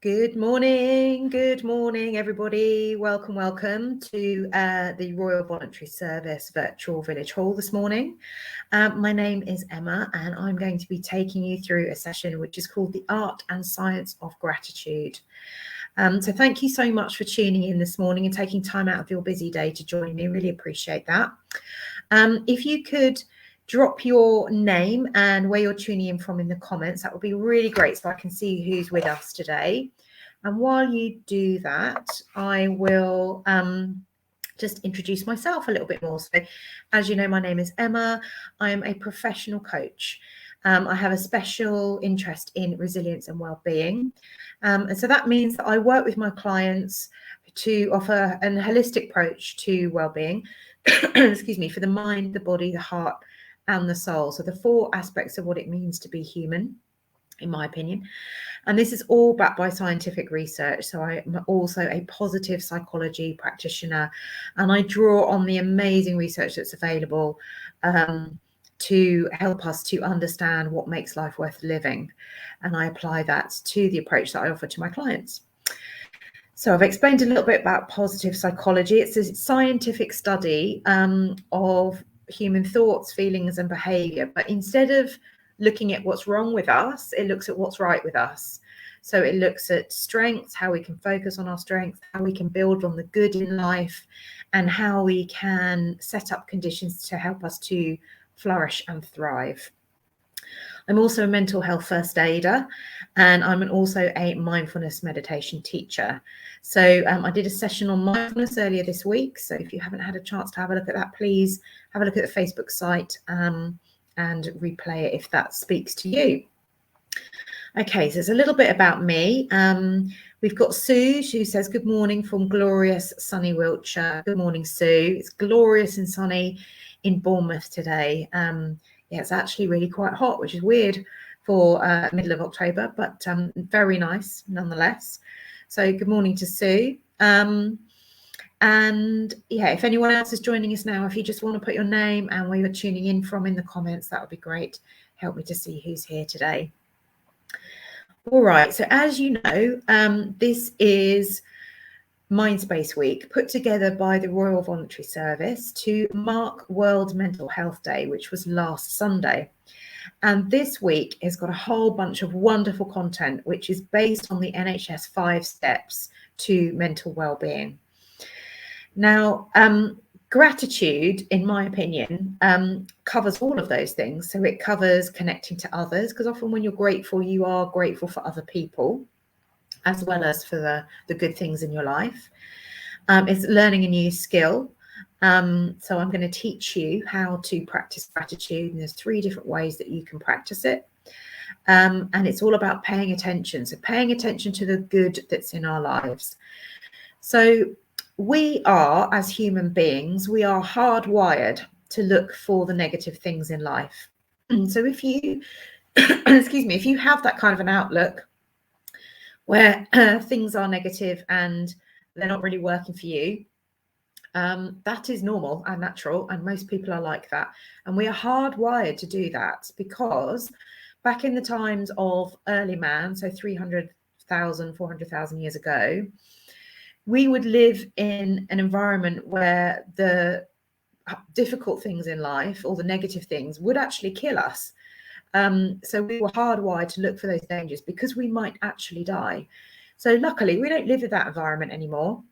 Good morning, everybody. Welcome to the Royal Voluntary Service Virtual Village Hall this morning. My name is Emma, and I'm going to be taking you through a session which is called The Art and Science of Gratitude. So thank you so much for tuning in this morning and taking time out of your busy day to join me. Really appreciate that. If you could drop your name and where you're tuning in from in the comments, that would be really great so I can see who's with us today. And while you do that, I will just introduce myself a little bit more. So as you know, my name is Emma. I am a professional coach. I have a special interest in resilience and well-being. And so that means that I work with my clients to offer an holistic approach to well-being, excuse me, for the mind, the body, the heart, and the soul. So the four aspects of what it means to be human, in my opinion. And this is all backed by scientific research. So I'm also a positive psychology practitioner, and I draw on the amazing research that's available to help us to understand what makes life worth living. And I apply that to the approach that I offer to my clients. So I've explained a little bit about positive psychology. It's a scientific study of human thoughts, feelings, and behavior. But instead of looking at what's wrong with us, it looks at what's right with us. So it looks at strengths, how we can focus on our strengths, how we can build on the good in life, and how we can set up conditions to help us to flourish and thrive. I'm also a mental health first aider, and I'm also a mindfulness meditation teacher. So I did a session on mindfulness earlier this week. So if you haven't had a chance to have a look at that, please have a look at the Facebook site and replay it if that speaks to you. Okay, so it's a little bit about me. We've got Sue, who says, good morning from glorious sunny Wiltshire. Good morning, Sue. It's glorious and sunny in Bournemouth today. Yeah, it's actually really quite hot, which is weird for middle of October, but very nice nonetheless. So good morning to Sue. And yeah, if anyone else is joining us now, if you just want to put your name and where you're tuning in from in the comments, that would be great. Help me to see who's here today. All right, so as you know, this is Mindspace Week, put together by the Royal Voluntary Service to mark World Mental Health Day, which was last Sunday. And this week has got a whole bunch of wonderful content, which is based on the NHS 5 steps to mental well-being. Now, gratitude, in my opinion, covers all of those things. So it covers connecting to others, because often when you're grateful, you are grateful for other people, as well as for the good things in your life. It's learning a new skill. So I'm going to teach you how to practice gratitude. And there's 3 different ways that you can practice it. And it's all about paying attention. So paying attention to the good that's in our lives. So we are, as human beings, we are hardwired to look for the negative things in life. So if you, excuse me, if you have that kind of an outlook where things are negative and they're not really working for you, that is normal and natural, and most people are like that. And we are hardwired to do that because back in the times of early man, so 300,000, 400,000 years ago, we would live in an environment where the difficult things in life, or the negative things, would actually kill us. So we were hardwired to look for those dangers because we might actually die. So luckily, we don't live in that environment anymore.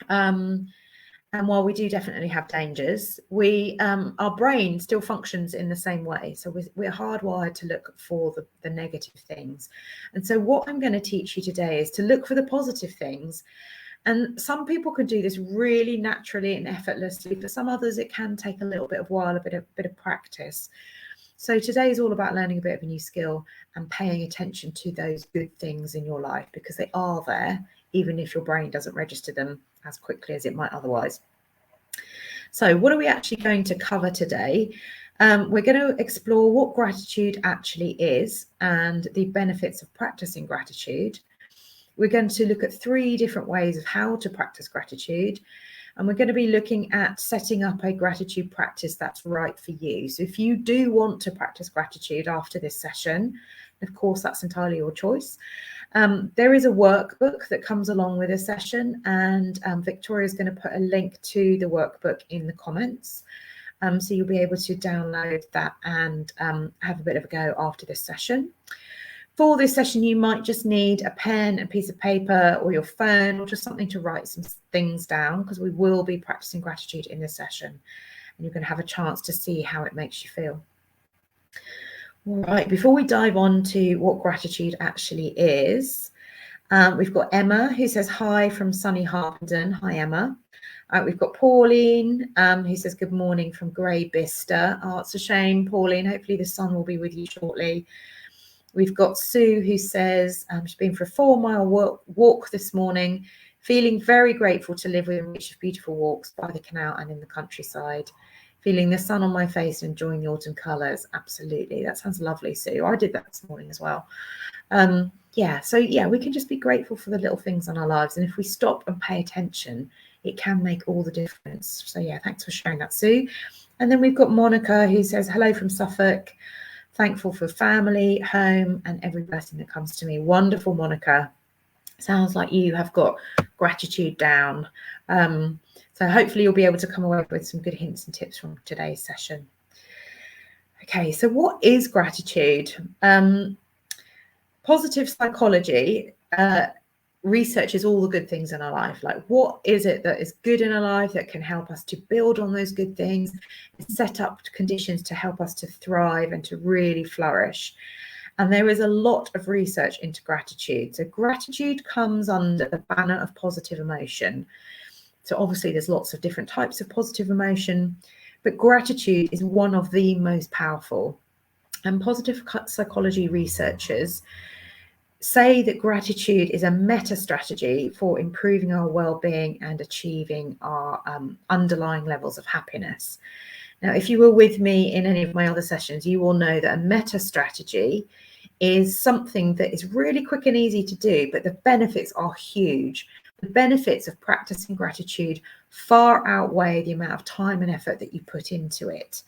And while we do definitely have dangers, our brain still functions in the same way. So we're hardwired to look for the negative things. And so what I'm going to teach you today is to look for the positive things. And some people can do this really naturally and effortlessly. For some others, it can take a little bit of while, a bit of practice. So today is all about learning a bit of a new skill and paying attention to those good things in your life, because they are there, even if your brain doesn't register them as quickly as it might otherwise. So what are we actually going to cover today? We're going to explore what gratitude actually is and the benefits of practicing gratitude. We're going to look at 3 different ways of how to practice gratitude. And we're going to be looking at setting up a gratitude practice that's right for you. So if you do want to practice gratitude after this session, Of course, that's entirely your choice. There is a workbook that comes along with a session, and Victoria is going to put a link to the workbook in the comments. So you'll be able to download that and have a bit of a go after this session. For this session, you might just need a pen, a piece of paper, or your phone, or just something to write some things down, because we will be practicing gratitude in this session, and you're going to have a chance to see how it makes you feel. All right, before we dive on to what gratitude actually is, we've got Emma, who says hi from sunny Harpenden. Hi, Emma. We've got Pauline, who says good morning from Grey Bicester. Oh, it's a shame, Pauline. Hopefully the sun will be with you shortly. We've got Sue, who says she's been for a 4-mile walk this morning, feeling very grateful to live within reach of beautiful walks by the canal and in the countryside. Feeling the sun on my face and enjoying the autumn colours. Absolutely. That sounds lovely, Sue. I did that this morning as well. We can just be grateful for the little things in our lives. And if we stop and pay attention, it can make all the difference. So yeah, thanks for sharing that, Sue. And then we've got Monica, who says hello from Suffolk. Thankful for family, home, and every blessing that comes to me. Wonderful, Monica. Sounds like you have got gratitude down. So hopefully you'll be able to come away with some good hints and tips from today's session. Okay, so what is gratitude? Positive psychology researches all the good things in our life. Like, what is it that is good in our life that can help us to build on those good things and set up conditions to help us to thrive and to really flourish? And there is a lot of research into gratitude. So gratitude comes under the banner of positive emotion. So obviously there's lots of different types of positive emotion, but gratitude is one of the most powerful. And positive psychology researchers say that gratitude is a meta strategy for improving our well-being and achieving our underlying levels of happiness. Now, if you were with me in any of my other sessions, you will know that a meta strategy is something that is really quick and easy to do, but the benefits are huge. The benefits of practicing gratitude far outweigh the amount of time and effort that you put into it.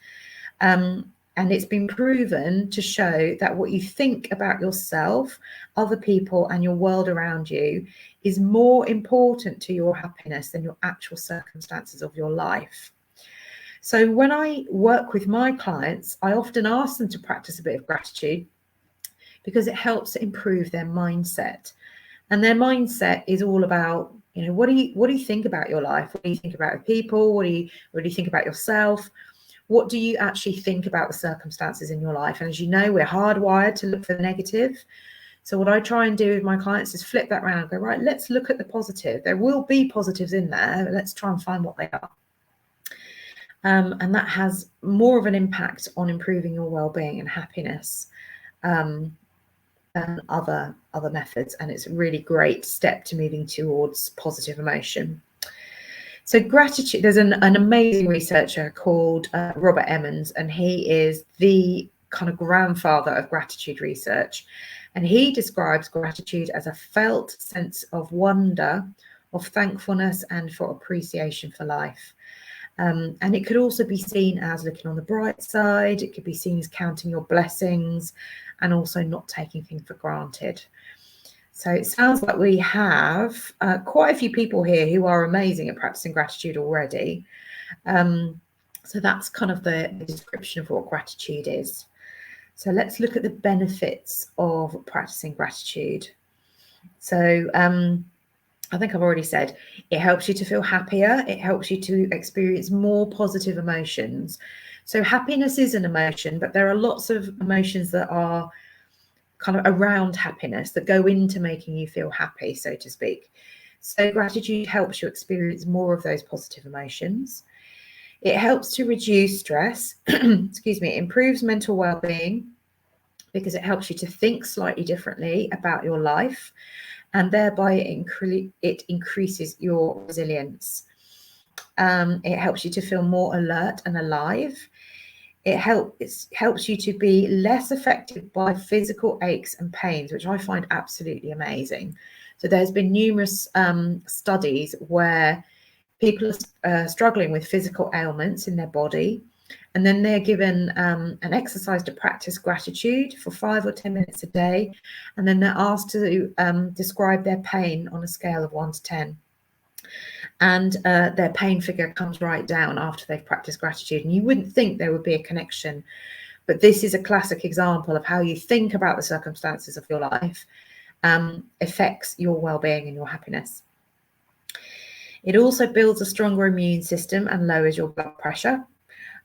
And it's been proven to show that what you think about yourself, other people, and your world around you is more important to your happiness than your actual circumstances of your life. So when I work with my clients, I often ask them to practice a bit of gratitude because it helps to improve their mindset. And their mindset is all about, what do you think about your life? What do you think about people? What do you think about yourself? What do you actually think about the circumstances in your life? And as you know, we're hardwired to look for the negative. So what I try and do with my clients is flip that around, go, right, let's look at the positive. There will be positives in there. Let's try and find what they are. And that has more of an impact on improving your well-being and happiness than other methods. And it's a really great step to moving towards positive emotion. So gratitude, there's an amazing researcher called Robert Emmons, and he is the kind of grandfather of gratitude research. And he describes gratitude as a felt sense of wonder, of thankfulness, and for appreciation for life. And it could also be seen as looking on the bright side. It could be seen as counting your blessings and also not taking things for granted. So it sounds like we have quite a few people here who are amazing at practicing gratitude already. So that's kind of the description of what gratitude is. So let's look at the benefits of practicing gratitude. So I think I've already said it helps you to feel happier. It helps you to experience more positive emotions. So happiness is an emotion, but there are lots of emotions that are kind of around happiness that go into making you feel happy, so to speak. So gratitude helps you experience more of those positive emotions. It helps to reduce stress. Excuse me. It improves mental well-being because it helps you to think slightly differently about your life, and thereby it increases your resilience. It helps you to feel more alert and alive. It helps you to be less affected by physical aches and pains, which I find absolutely amazing. So there's been numerous studies where people are struggling with physical ailments in their body, And then they're given an exercise to practice gratitude for 5 or 10 minutes a day. And then they're asked to describe their pain on a scale of 1 to 10. And their pain figure comes right down after they've practiced gratitude. And you wouldn't think there would be a connection, but this is a classic example of how you think about the circumstances of your life affects your well-being and your happiness. It also builds a stronger immune system and lowers your blood pressure.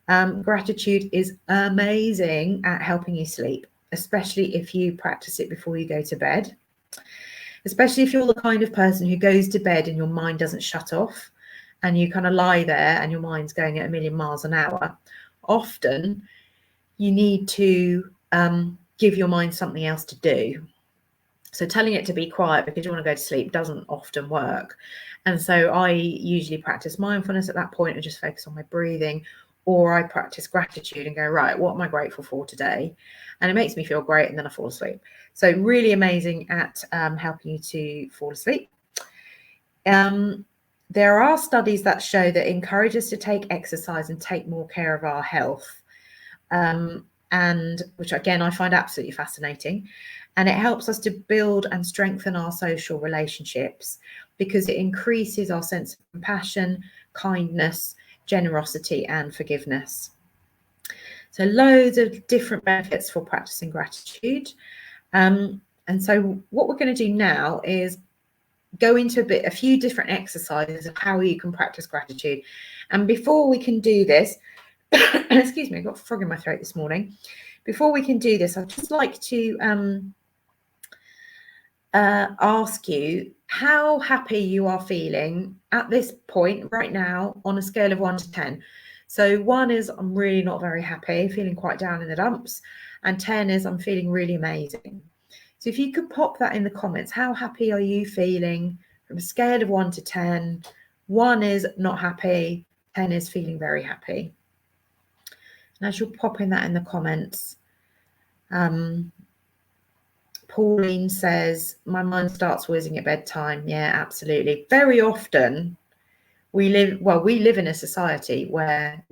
Gratitude is amazing at helping you sleep, especially if you practice it before you go to bed. Especially if you're the kind of person who goes to bed and your mind doesn't shut off and you kind of lie there and your mind's going at 1,000,000 miles an hour. Often you need to give your mind something else to do. So telling it to be quiet because you want to go to sleep doesn't often work. And so I usually practice mindfulness at that point and just focus on my breathing, or I practice gratitude and go, right, what am I grateful for today? And it makes me feel great, and then I fall asleep. So really amazing at helping you to fall asleep. There are studies that show that encourage us to take exercise and take more care of our health, and which again I find absolutely fascinating. And it helps us to build and strengthen our social relationships because it increases our sense of compassion, kindness, generosity, and forgiveness. So loads of different benefits for practicing gratitude. And so what we're going to do now is go into a few different exercises of how you can practice gratitude. And before we can do this, excuse me, I've got a frog in my throat this morning. Before we can do this, I'd just like to ask you how happy you are feeling at this point right now on a scale of 1 to 10. So 1 is I'm really not very happy, feeling quite down in the dumps, and 10 is I'm feeling really amazing. So if you could pop that in the comments, how happy are you feeling from a scale of 1 to 10? 1 is not happy, 10 is feeling very happy. And as you're popping that in the comments, Pauline says, my mind starts whizzing at bedtime. Yeah, absolutely. Very often we live in a society where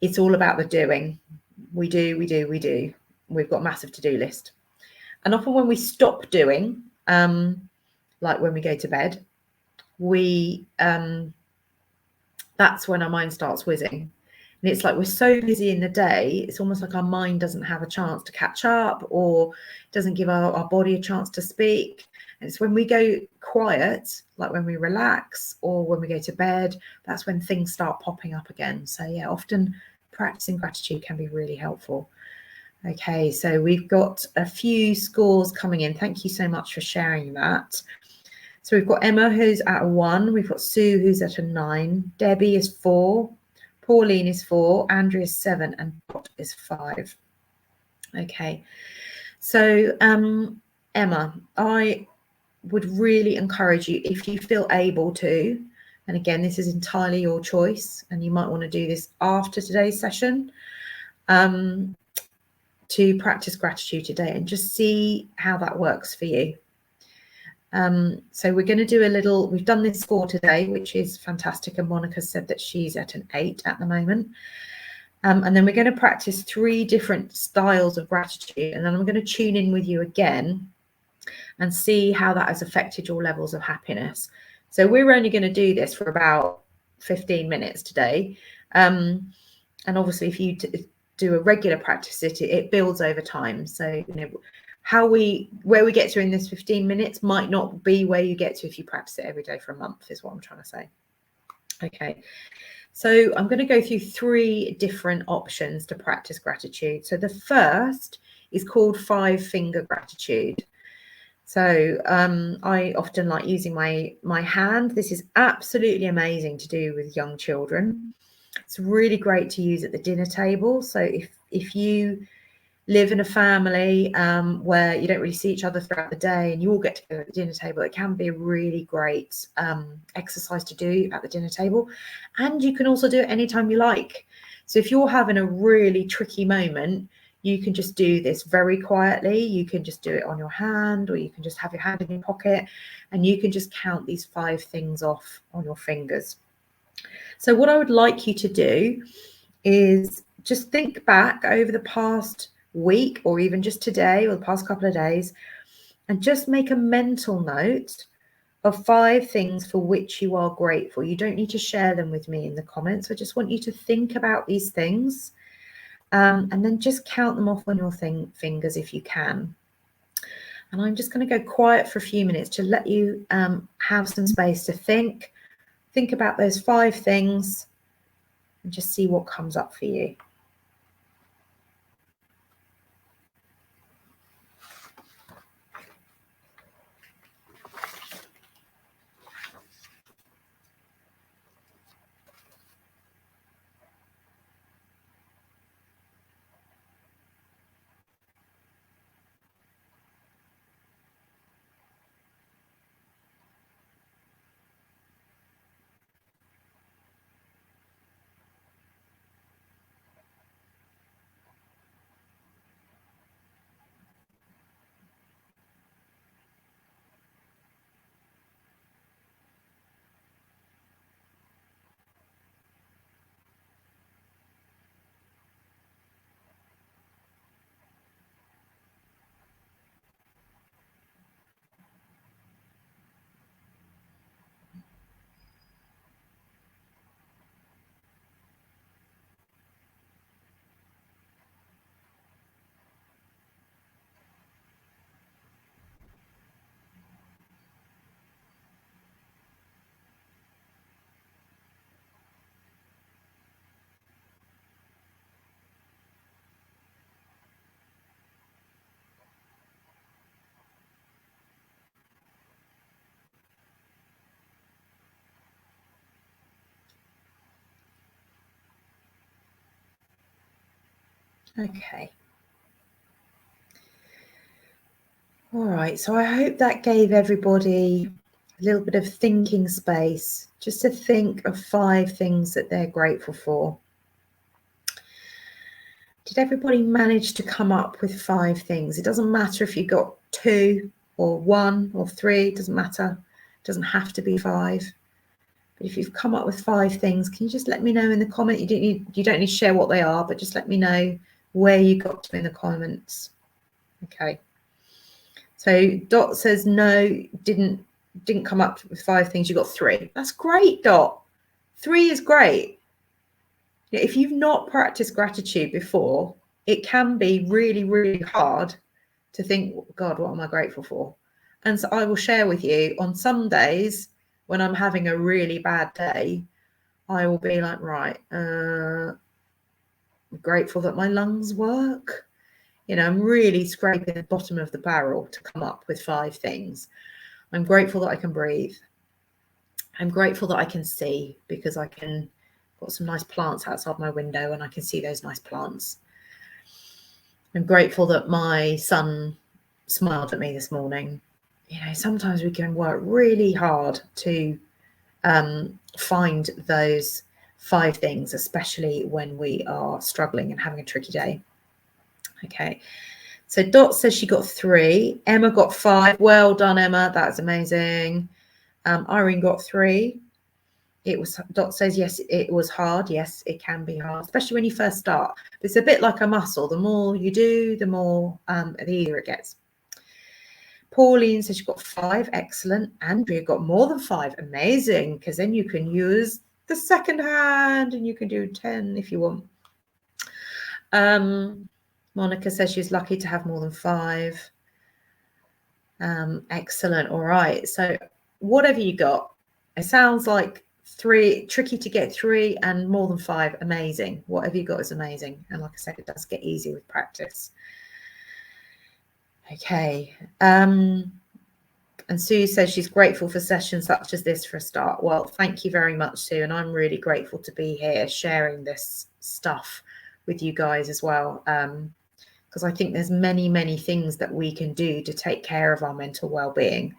it's all about the doing. We do. We've got a massive to-do list. And often when we stop doing, like when we go to bed, that's when our mind starts whizzing. And it's like we're so busy in the day, it's almost like our mind doesn't have a chance to catch up or doesn't give our body a chance to speak. And it's when we go quiet, like when we relax or when we go to bed, that's when things start popping up again. So yeah, often practicing gratitude can be really helpful. Okay, so we've got a few scores coming in. Thank you so much for sharing that. So we've got Emma, who's at a 1. We've got Sue, who's at a 9. Debbie is 4. Pauline is 4. Andrea is 7. And Dot is 5. Okay. So, Emma, I would really encourage you, if you feel able to, and again, this is entirely your choice, and you might want to do this after today's session, to practice gratitude today and just see how that works for you. So we're going to do we've done this score today, which is fantastic. And Monica said that she's at an 8 at the moment. And then we're going to practice 3 different styles of gratitude. And then I'm going to tune in with you again and see how that has affected your levels of happiness. So we're only going to do this for about 15 minutes today. And obviously, if you do a regular practice, it builds over time. So, where we get to in this 15 minutes might not be where you get to if you practice it every day for a month, is what I'm trying to say. Okay, so I'm going to go through 3 different options to practice gratitude. So the first is called 5-finger gratitude. So I often like using my hand. This is absolutely amazing to do with young children. It's really great to use at the dinner table. So if you live in a family where you don't really see each other throughout the day and you all get together at the dinner table, it can be a really great exercise to do at the dinner table. And you can also do it anytime you like. So if you're having a really tricky moment, you can just do this very quietly. You can just do it on your hand, or you can just have your hand in your pocket, and you can just count these 5 things off on your fingers. So what I would like you to do is just think back over the past week, or even just today or the past couple of days, and just make a mental note of 5 things for which you are grateful. You don't need to share them with me in the comments. I just want you to think about these things, and then just count them off on your fingers if you can. And I'm just going to go quiet for a few minutes to let you have some space to think about those 5 things and just see what comes up for you. Okay. All right, so I hope that gave everybody a little bit of thinking space, just to think of 5 things that they're grateful for. Did everybody manage to come up with 5 things? It doesn't matter if you got 2 or 1 or 3, it doesn't matter. It doesn't have to be 5. But if you've come up with 5 things, can you just let me know in the comment? You don't need to share what they are, but just let me know where you got to in the comments. Okay. So Dot says no, didn't come up with 5 things. You got 3. That's great, Dot. 3 is great. If you've not practiced gratitude before, it can be really, really hard to think, God, what am I grateful for? And so I will share with you, on some days when I'm having a really bad day, I will be like, right, I'm grateful that my lungs work. I'm really scraping the bottom of the barrel to come up with 5 things. I'm grateful that I can breathe. I'm grateful that I can see, because got some nice plants outside my window and I can see those nice plants. I'm grateful that my son smiled at me this morning. Sometimes we can work really hard to find those 5 things, especially when we are struggling and having a tricky day. Okay, so Dot says she got 3. Emma got 5. Well done, Emma. That's amazing. Irene got 3. Dot says, yes, it was hard. Yes, it can be hard, especially when you first start. It's a bit like a muscle. The more you do, the more the easier it gets. Pauline says she got 5. Excellent. Andrea got more than 5. Amazing, because then you can use the second hand and you can do 10 if you want. Monica says she's lucky to have more than 5. Excellent. All right. So whatever you got, it sounds like 3, tricky to get 3, and more than 5, amazing. Whatever you got is amazing. And like I said, it does get easier with practice. Okay. And Sue says she's grateful for sessions such as this for a start. Well, thank you very much, Sue. And I'm really grateful to be here sharing this stuff with you guys as well. Because I think there's many, many things that we can do to take care of our mental well-being.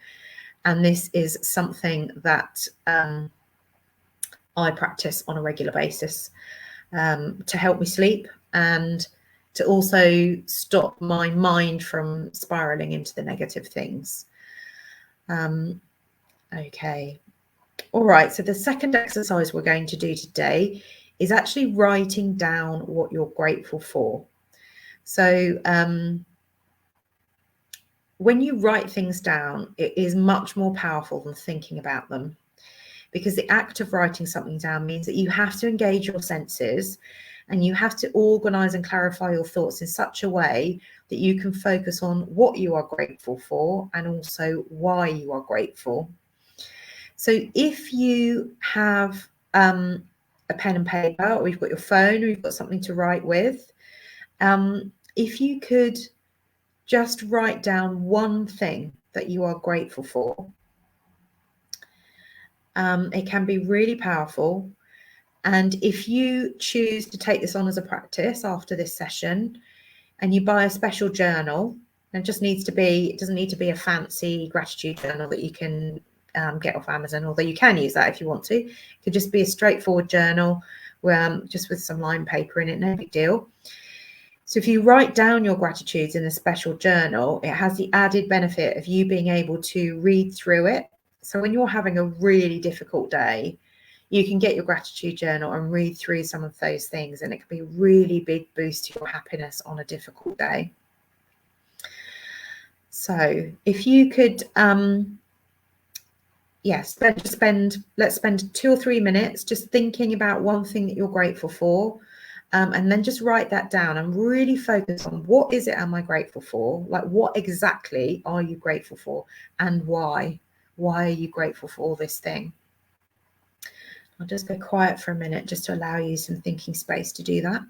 And this is something that I practice on a regular basis to help me sleep and to also stop my mind from spiraling into the negative things. Okay. All right. So the second exercise we're going to do today is actually writing down what you're grateful for. So when you write things down, it is much more powerful than thinking about them, because the act of writing something down means that you have to engage your senses and you have to organize and clarify your thoughts in such a way that you can focus on what you are grateful for and also why you are grateful. So if you have a pen and paper, or you've got your phone, or you've got something to write with, if you could just write down one thing that you are grateful for, it can be really powerful. And if you choose to take this on as a practice after this session, and you buy a special journal, and it doesn't need to be a fancy gratitude journal that you can get off Amazon, although you can use that if you want to. It could just be a straightforward journal, just with some lined paper in it, no big deal. So if you write down your gratitudes in a special journal, it has the added benefit of you being able to read through it. So when you're having a really difficult day, you can get your gratitude journal and read through some of those things, and it can be a really big boost to your happiness on a difficult day. So if you could, yes, let's spend 2 or 3 minutes just thinking about one thing that you're grateful for, and then just write that down and really focus on what is it am I grateful for? Like, what exactly are you grateful for, and why? Why are you grateful for all this thing? I'll just go quiet for a minute just to allow you some thinking space to do that.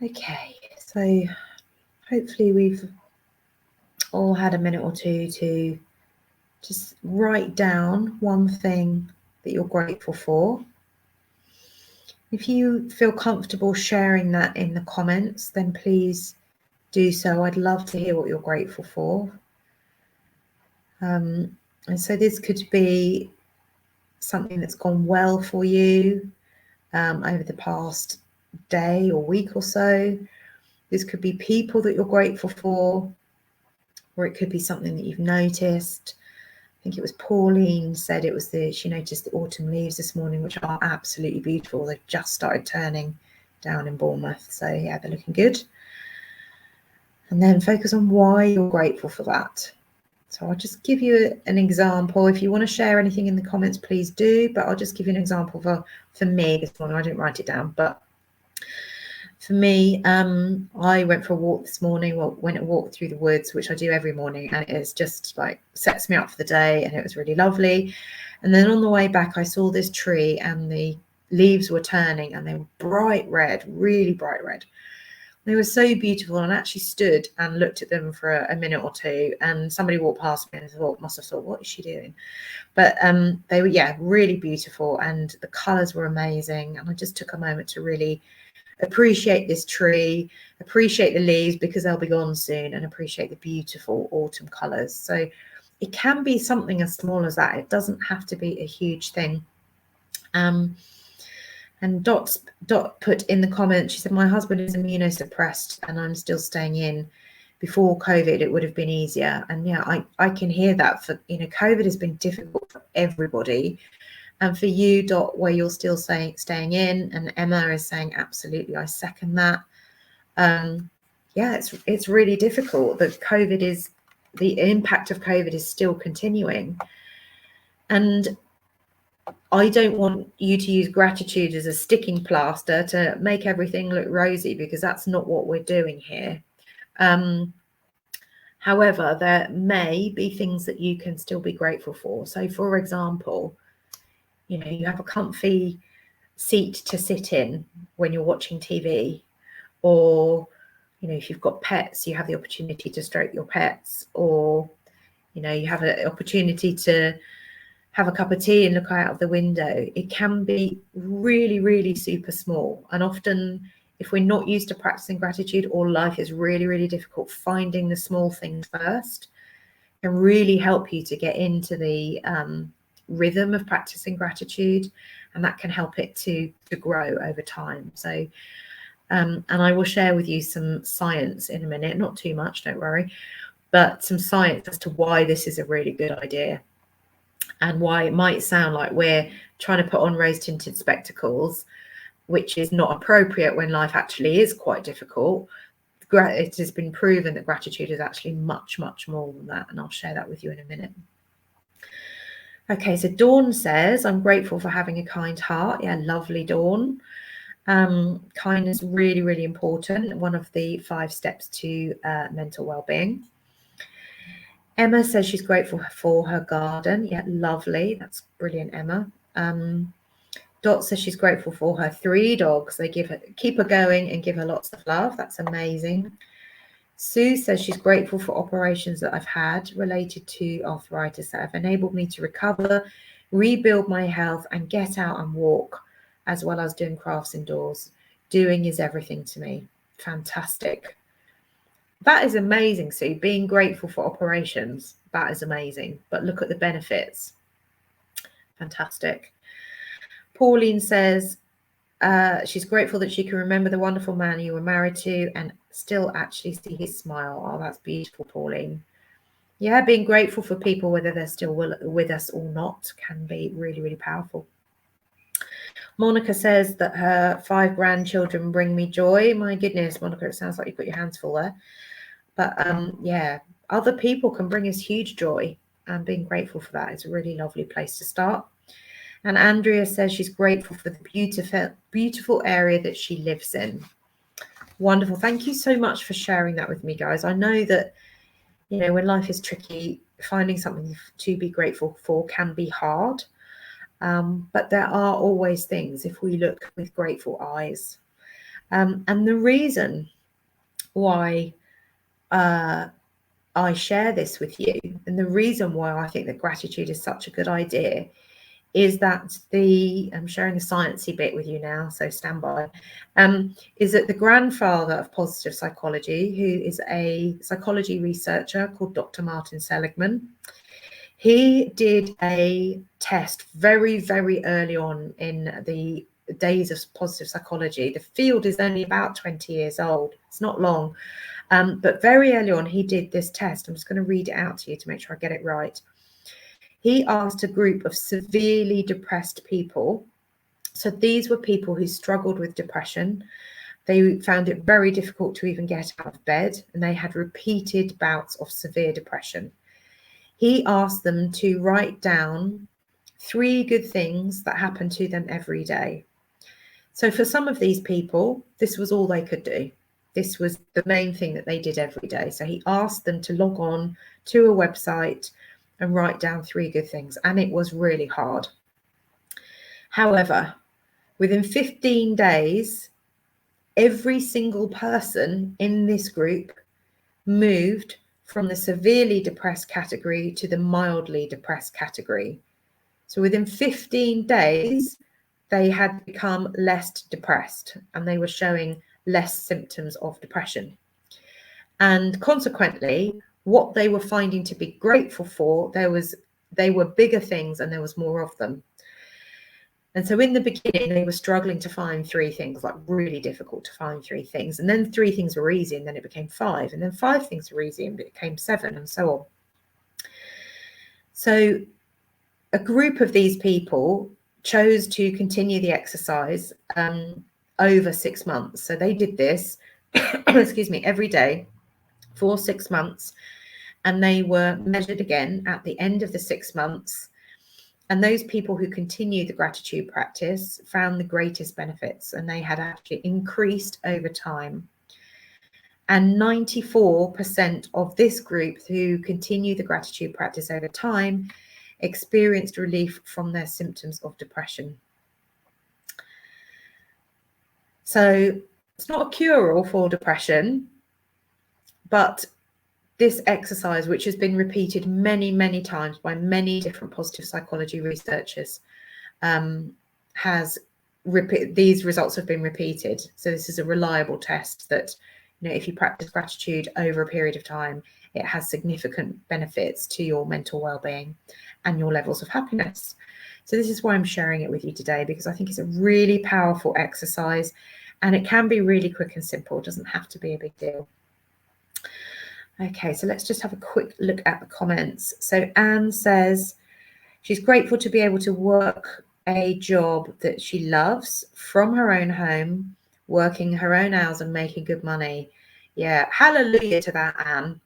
Okay, so hopefully we've all had a minute or two to just write down one thing that you're grateful for. If you feel comfortable sharing that in the comments, then please do so. I'd love to hear what you're grateful for. And so this could be something that's gone well for you over the past day or week or so. This could be people that you're grateful for, or it could be something that you've noticed. I think it was Pauline said she noticed the autumn leaves this morning, which are absolutely beautiful. They've just started turning down in Bournemouth. So yeah, they're looking good. And then focus on why you're grateful for that. So I'll just give you an example. If you want to share anything in the comments, please do. But I'll just give you an example for me this morning. I didn't write it down, but for me, I went for a walk this morning. Well, went and walked through the woods, which I do every morning, and it is just like sets me up for the day, and it was really lovely. And then on the way back, I saw this tree, and the leaves were turning, and they were bright red, really bright red. They were so beautiful, and I actually stood and looked at them for a minute or two, and somebody walked past me and must have thought, what is she doing? But they were, yeah, really beautiful, and the colours were amazing. And I just took a moment to really appreciate this tree, appreciate the leaves because they'll be gone soon, and appreciate the beautiful autumn colours. So it can be something as small as that. It doesn't have to be a huge thing. And Dot put in the comments, she said, my husband is immunosuppressed and I'm still staying in. Before COVID, it would have been easier. And yeah, I can hear that. For, you know, COVID has been difficult for everybody. And for you, Dot, where you're still staying in, and Emma is saying, absolutely, I second that. Yeah, it's really difficult. The impact of COVID is still continuing. And I don't want you to use gratitude as a sticking plaster to make everything look rosy, because that's not what we're doing here. However, there may be things that you can still be grateful for. So, for example, you know, you have a comfy seat to sit in when you're watching TV, or, you know, if you've got pets, you have the opportunity to stroke your pets, or, you know, you have an opportunity to have a cup of tea and look out of the window. It can be really, really super small. And often, if we're not used to practicing gratitude, or life is really, really difficult, finding the small things first can really help you to get into the rhythm of practicing gratitude, and that can help it to grow over time. So, and I will share with you some science in a minute, not too much, don't worry, but some science as to why this is a really good idea. And why it might sound like we're trying to put on rose-tinted spectacles, which is not appropriate when life actually is quite difficult. It has been proven that gratitude is actually much, much more than that. And I'll share that with you in a minute. Okay, so Dawn says, I'm grateful for having a kind heart. Yeah, lovely, Dawn. Kindness, really, really important. One of the 5 steps to mental well-being. Emma says she's grateful for her garden. Yeah, lovely. That's brilliant, Emma. Dot says she's grateful for her 3 dogs. They keep her going and give her lots of love. That's amazing. Sue says she's grateful for operations that I've had related to arthritis that have enabled me to recover, rebuild my health, and get out and walk, as well as doing crafts indoors. Doing is everything to me. Fantastic. That is amazing, Sue. Being grateful for operations, that is amazing. But look at the benefits. Fantastic. Pauline says she's grateful that she can remember the wonderful man you were married to and still actually see his smile. Oh, that's beautiful, Pauline. Yeah, being grateful for people, whether they're still with us or not, can be really, really powerful. Monica says that her 5 grandchildren bring me joy. My goodness, Monica, it sounds like you've got your hands full there. But yeah, other people can bring us huge joy, and being grateful for that is a really lovely place to start. And Andrea says she's grateful for the beautiful area that she lives in. Wonderful. Thank you so much for sharing that with me, guys. I know that, you know, when life is tricky, finding something to be grateful for can be hard. But there are always things if we look with grateful eyes. And the reason why I share this with you, and the reason why I think that gratitude is such a good idea, is that I'm sharing the sciencey bit with you now, so stand by, is that the grandfather of positive psychology, who is a psychology researcher called Dr. Martin Seligman, he did a test very, very early on in the days of positive psychology. The field is only about 20 years old. It's not long. But very early on, he did this test. I'm just going to read it out to you to make sure I get it right. He asked a group of severely depressed people. So these were people who struggled with depression. They found it very difficult to even get out of bed, and they had repeated bouts of severe depression. He asked them to write down 3 good things that happened to them every day. So for some of these people, this was all they could do. This was the main thing that they did every day. So he asked them to log on to a website and write down 3 good things. And it was really hard. However, within 15 days, every single person in this group moved from the severely depressed category to the mildly depressed category. So within 15 days, they had become less depressed and they were showing less symptoms of depression. And consequently, what they were finding to be grateful for, they were bigger things and there was more of them. And so in the beginning, they were struggling to find 3 things, like really difficult to find 3 things. And then 3 things were easy, and then it became 5. And then 5 things were easy, and it became 7, and so on. So a group of these people chose to continue the exercise over 6 months. So they did this, excuse me, every day for 6 months. And they were measured again at the end of the 6 months. And those people who continued the gratitude practice found the greatest benefits, and they had actually increased over time. And 94% of this group who continued the gratitude practice over time experienced relief from their symptoms of depression. So it's not a cure-all for depression, but this exercise, which has been repeated many, many times by many different positive psychology researchers, these results have been repeated. So this is a reliable test that, if you practice gratitude over a period of time, it has significant benefits to your mental well-being and your levels of happiness. So this is why I'm sharing it with you today, because I think it's a really powerful exercise and it can be really quick and simple. It doesn't have to be a big deal. Okay, so let's just have a quick look at the comments. So Anne says she's grateful to be able to work a job that she loves from her own home, working her own hours and making good money. Yeah, hallelujah to that, Anne.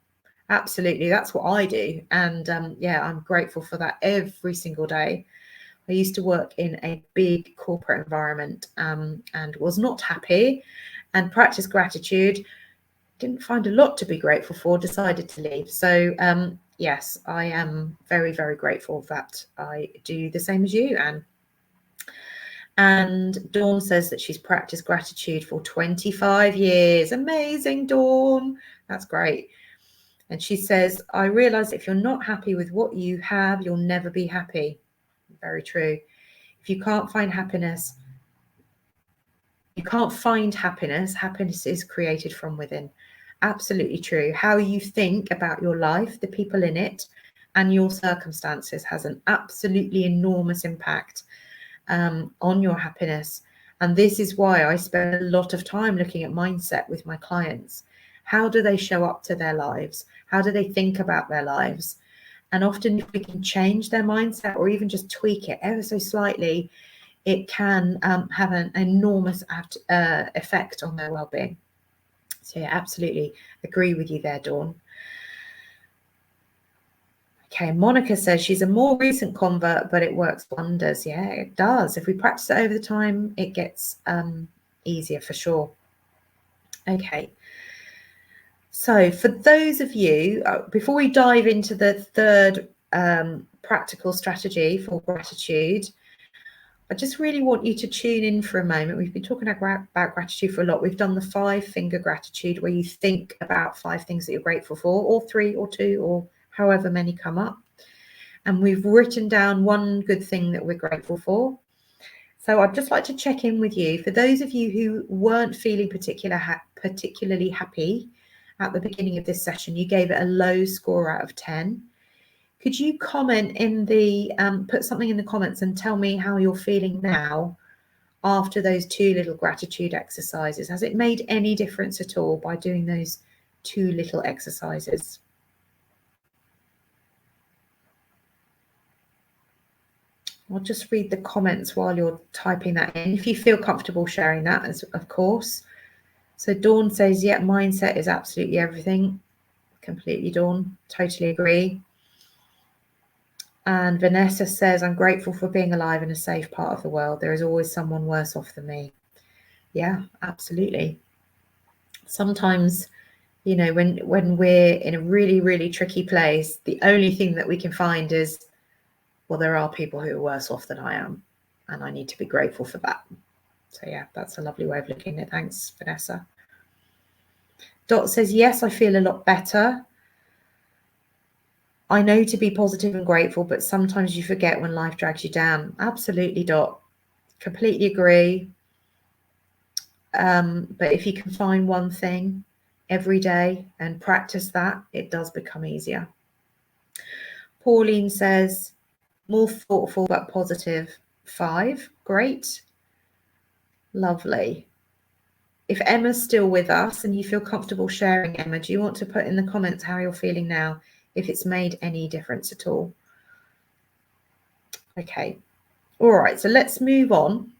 Absolutely, that's what I do. And yeah, I'm grateful for that every single day. I used to work in a big corporate environment and was not happy, and practiced gratitude. Didn't find a lot to be grateful for, decided to leave. So yes, I am very, very grateful that I do the same as you, Anne. And Dawn says that she's practiced gratitude for 25 years. Amazing, Dawn. That's great. And she says, I realize if you're not happy with what you have, you'll never be happy. Very true. If you can't find happiness, happiness is created from within. Absolutely true. How you think about your life, the people in it, and your circumstances has an absolutely enormous impact on your happiness. And this is why I spend a lot of time looking at mindset with my clients. How do they show up to their lives? How do they think about their lives? And often if we can change their mindset or even just tweak it ever so slightly, it can have an enormous effect on their well-being. So yeah, absolutely agree with you there, Dawn. Okay, Monica says she's a more recent convert, but it works wonders. Yeah, it does. If we practice it over the time, it gets easier for sure. Okay. So for those of you, before we dive into the third practical strategy for gratitude, I just really want you to tune in for a moment. We've been talking about gratitude for a lot. We've done the 5-finger gratitude, where you think about 5 things that you're grateful for, or 3 or 2 or however many come up. And we've written down one good thing that we're grateful for. So I'd just like to check in with you. For those of you who weren't feeling particularly happy at the beginning of this session, you gave it a low score out of 10. Could you comment in the, put something in the comments and tell me how you're feeling now after those 2 little gratitude exercises? Has it made any difference at all by doing those 2 little exercises? I'll just read the comments while you're typing that in, if you feel comfortable sharing that, as of course. So Dawn says, yeah, mindset is absolutely everything. Completely, Dawn. Totally agree. And Vanessa says, I'm grateful for being alive in a safe part of the world. There is always someone worse off than me. Yeah, absolutely. Sometimes, when we're in a really, really tricky place, the only thing that we can find is, well, there are people who are worse off than I am, and I need to be grateful for that. So yeah, that's a lovely way of looking at it. Thanks, Vanessa. Dot says, yes, I feel a lot better. I know to be positive and grateful, but sometimes you forget when life drags you down. Absolutely, Dot. Completely agree. But if you can find one thing every day and practice that, it does become easier. Pauline says, more thoughtful but positive. 5. Great. Lovely. If Emma's still with us and you feel comfortable sharing, Emma, do you want to put in the comments how you're feeling now, if it's made any difference at all? Okay. All right. So let's move on.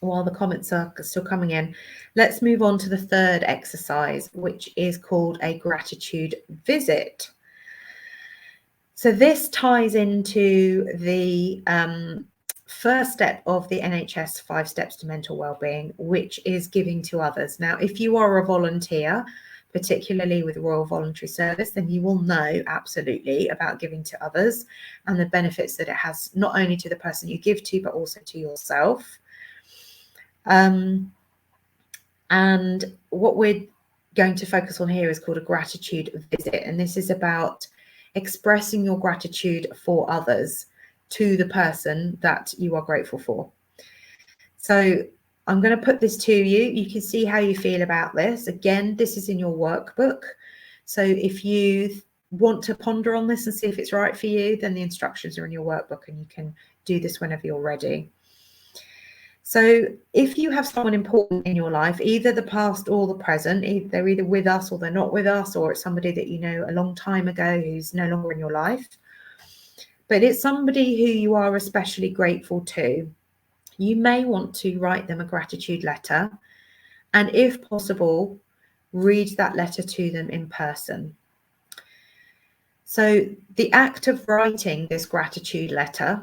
While the comments are still coming in, let's move on to the third exercise, which is called a gratitude visit. So this ties into the first step of the NHS 5 steps to mental wellbeing, which is giving to others. Now, if you are a volunteer, particularly with the Royal Voluntary Service, then you will know absolutely about giving to others and the benefits that it has, not only to the person you give to, but also to yourself. And what we're going to focus on here is called a gratitude visit. And this is about expressing your gratitude for others to the person that you are grateful for. So I'm going to put this to you. You can see how you feel about this. Again, this is in your workbook. So if you want to ponder on this and see if it's right for you, then the instructions are in your workbook and you can do this whenever you're ready. So if you have someone important in your life, either the past or the present, they're either with us or they're not with us, or it's somebody that you know a long time ago who's no longer in your life, but it's somebody who you are especially grateful to, you may want to write them a gratitude letter, and if possible, read that letter to them in person. So the act of writing this gratitude letter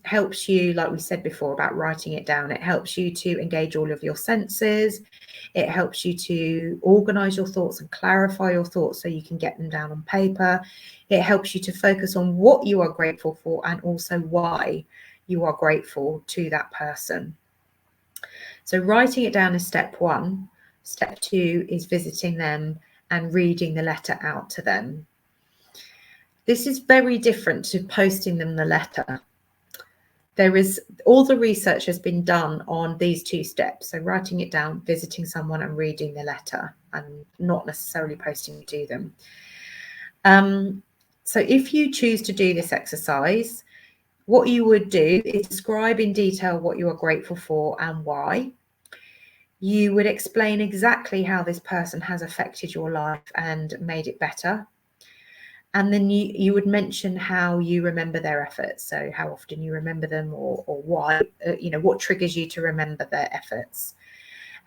helps you, like we said before about writing it down, it helps you to engage all of your senses. It helps you to organize your thoughts and clarify your thoughts so you can get them down on paper. It helps you to focus on what you are grateful for and also why you are grateful to that person. So writing it down is step 1. Step 2 is visiting them and reading the letter out to them. This is very different to posting them the letter. There is, all the research has been done on these 2 steps. So writing it down, visiting someone and reading the letter, and not necessarily posting it to them. So if you choose to do this exercise, what you would do is describe in detail what you are grateful for and why. You would explain exactly how this person has affected your life and made it better. And then you would mention how you remember their efforts. So how often you remember them, or why, what triggers you to remember their efforts.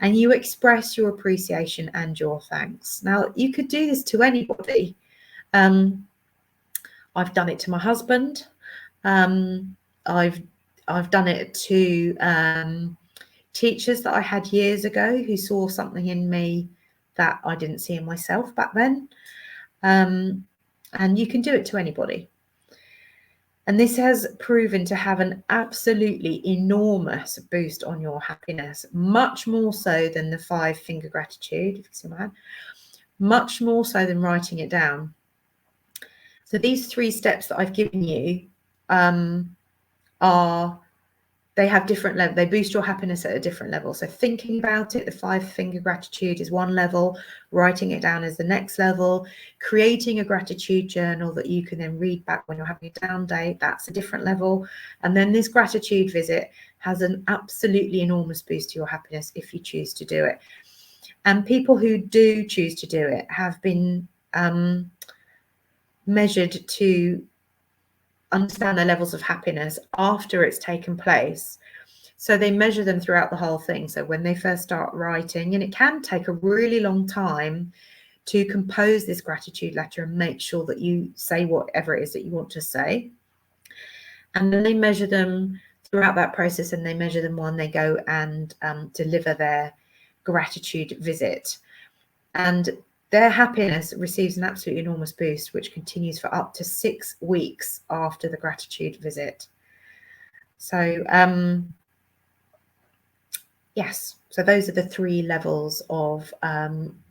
And you express your appreciation and your thanks. Now, you could do this to anybody. I've done it to my husband. I've done it to teachers that I had years ago who saw something in me that I didn't see in myself back then. And you can do it to anybody. And this has proven to have an absolutely enormous boost on your happiness, much more so than the 5-finger gratitude, if you see my hand, much more so than writing it down. So these 3 steps that I've given you they have different levels. They boost your happiness at a different level. So thinking about it, the 5-finger gratitude is one level, writing it down is the next level, creating a gratitude journal that you can then read back when you're having a down day, that's a different level. And then this gratitude visit has an absolutely enormous boost to your happiness if you choose to do it. And people who do choose to do it have been measured to understand their levels of happiness after it's taken place. So they measure them throughout the whole thing. So when they first start writing, and it can take a really long time to compose this gratitude letter and make sure that you say whatever it is that you want to say. And then they measure them throughout that process, and they measure them when they go and deliver their gratitude visit. And their happiness receives an absolutely enormous boost, which continues for up to 6 weeks after the gratitude visit. So Yes, so those are the 3 levels of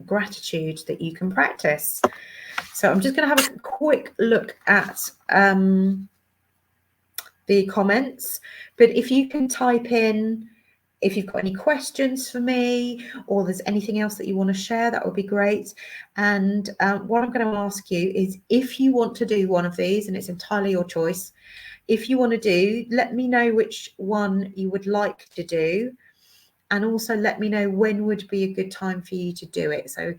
gratitude that you can practice. So I'm just going to have a quick look at the comments, but if you can type in if you've got any questions for me or there's anything else that you want to share, that would be great. And what I'm going to ask you is, if you want to do one of these, and it's entirely your choice, if you want to do, let me know which one you would like to do, and also let me know when would be a good time for you to do it. So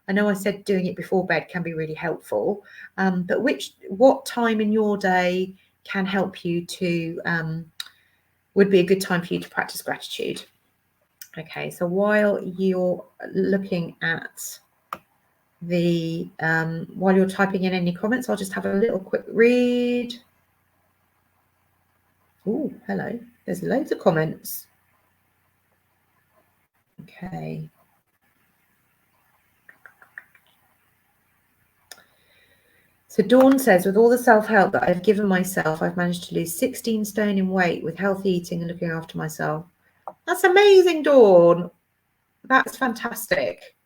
I know I said doing it before bed can be really helpful, but what time in your day can help you to would be a good time for you to practice gratitude. Okay, so while you're looking at the while you're typing in any comments, I'll just have a little quick read. Oh, hello, there's loads of comments. Okay. So Dawn says, with all the self-help that I've given myself, I've managed to lose 16 stone in weight with healthy eating and looking after myself. That's amazing, Dawn. That's fantastic.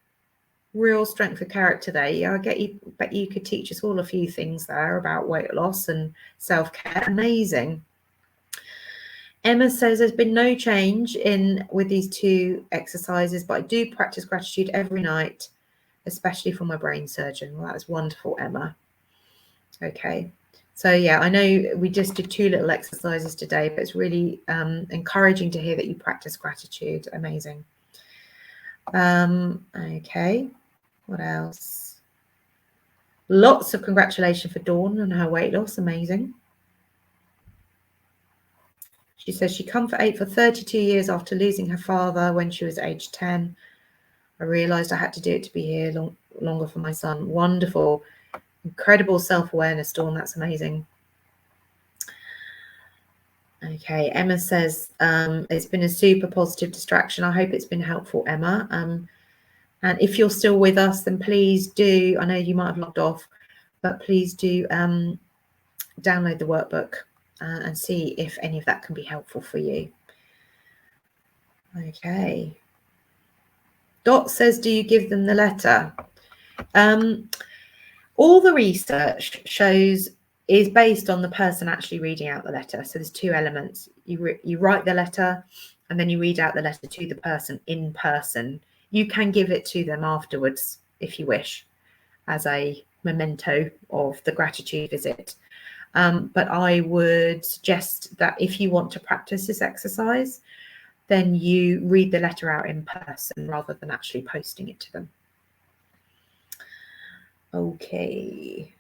Real strength of character there. Yeah, bet you could teach us all a few things there about weight loss and self-care. Amazing. Emma says there's been no change with these 2 exercises, but I do practice gratitude every night, especially for my brain surgeon. Well, that was wonderful, Emma. Okay, so yeah, I know we just did 2 little exercises today, but it's really encouraging to hear that you practice gratitude. Amazing. Okay, what else? Lots of congratulations for Dawn and her weight loss. Amazing. She says she comfort for 32 years after losing her father when she was age 10. I realised I had to do it to be here longer for my son. Wonderful. Incredible self-awareness, Dawn. That's amazing. Okay, Emma says it's been a super positive distraction. I hope it's been helpful, Emma. And if you're still with us, then please do, I know you might have logged off, but please do download the workbook and see if any of that can be helpful for you. Okay. Dot says, do you give them the letter? All the research shows is based on the person actually reading out the letter. So there's 2 elements. You write the letter and then you read out the letter to the person in person. You can give it to them afterwards if you wish, as a memento of the gratitude visit. But I would suggest that if you want to practice this exercise, then you read the letter out in person rather than actually posting it to them. Okay,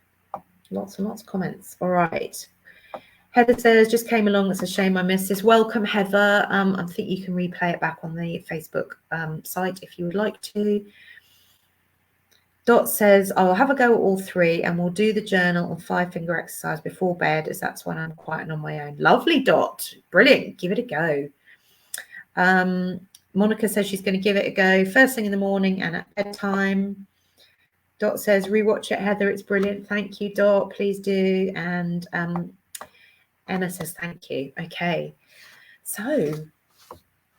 lots and lots of comments. All right. Heather says, just came along. It's a shame I missed this. Welcome, Heather. I think you can replay it back on the Facebook site if you would like to. Dot says, I'll have a go at all 3 and we'll do the journal and 5-finger exercise before bed, as that's when I'm quiet and on my own. Lovely, Dot. Brilliant. Give it a go. Monica says she's going to give it a go first thing in the morning and at bedtime. Dot says, rewatch it, Heather. It's brilliant. Thank you, Dot. Please do. And Emma says, thank you. Okay. So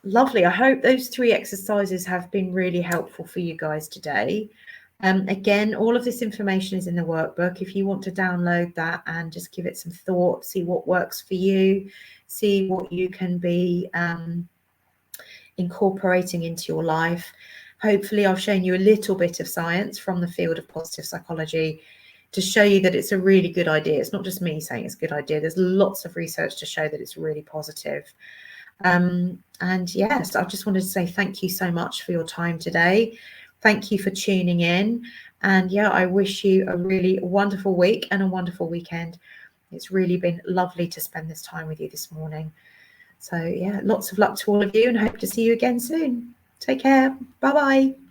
lovely. I hope those 3 exercises have been really helpful for you guys today. Again, all of this information is in the workbook. If you want to download that and just give it some thought, see what works for you, see what you can be incorporating into your life. Hopefully I've shown you a little bit of science from the field of positive psychology to show you that it's a really good idea. It's not just me saying it's a good idea. There's lots of research to show that it's really positive. And yes, I just wanted to say thank you so much for your time today. Thank you for tuning in. And yeah, I wish you a really wonderful week and a wonderful weekend. It's really been lovely to spend this time with you this morning. So yeah, lots of luck to all of you and hope to see you again soon. Take care. Bye-bye.